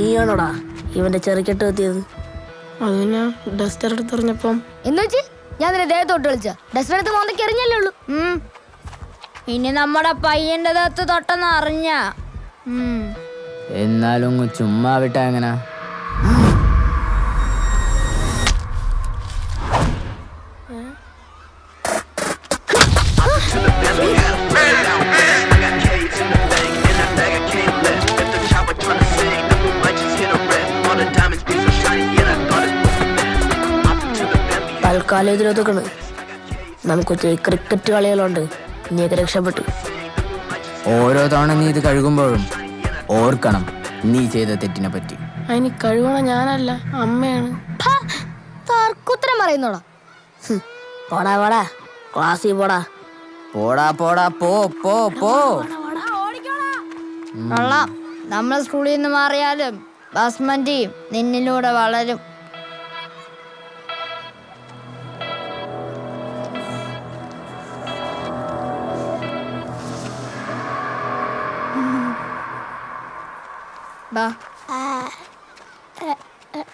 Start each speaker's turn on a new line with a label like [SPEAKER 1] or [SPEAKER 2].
[SPEAKER 1] നീയാണോടാ ഇവന്റെ ചെറുക്കെട്ട് എത്തിയത്?
[SPEAKER 2] അത് പിന്നെ ഡസ്റ്റർ എടുത്തെറിഞ്ഞപ്പം
[SPEAKER 3] എന്ന് വെച്ച് ഞാൻ നിന്നെ ദേഹത്തോട്ട് കളിച്ച ഡസ്റ്റർ എടുത്ത് മോന്തയ്ക്ക് എറിഞ്ഞല്ലേ ഉള്ളൂ. ഇനി നമ്മുടെ പയ്യന്റെ ദേഹത്ത് തൊട്ടെന്ന് അറിഞ്ഞ
[SPEAKER 4] എന്നാലും ചുമ്മാ വിട്ടാ എങ്ങനാ?
[SPEAKER 1] തൽക്കാലം ഇതിലൊതുക്കണ്. നമുക്ക് ക്രിക്കറ്റ് കളികളുണ്ട്. നീയൊക്കെ രക്ഷപ്പെട്ടു.
[SPEAKER 4] ഓരോ തവണ നീ ഇത് കഴുകുമ്പോഴും ഓർക്കണം നീ ചെയ്ത തെറ്റിനെ പറ്റി.
[SPEAKER 2] അതിന് കഴിവണ ഞാനല്ല, അമ്മയാണ്.
[SPEAKER 3] തർക്കുത്തരം പറയുന്നോടാ.
[SPEAKER 1] പോടാ പോടാ, ക്ലാസ്സിൽ പോടാ.
[SPEAKER 4] പോടാ പോടാ പോ പോ പോ.
[SPEAKER 3] കൊള്ളാം. നമ്മൾ സ്കൂളിൽ നിന്ന് മാറിയാലും ബസ്മന്റിയും നിന്നിലൂടെ വളരും. ബാ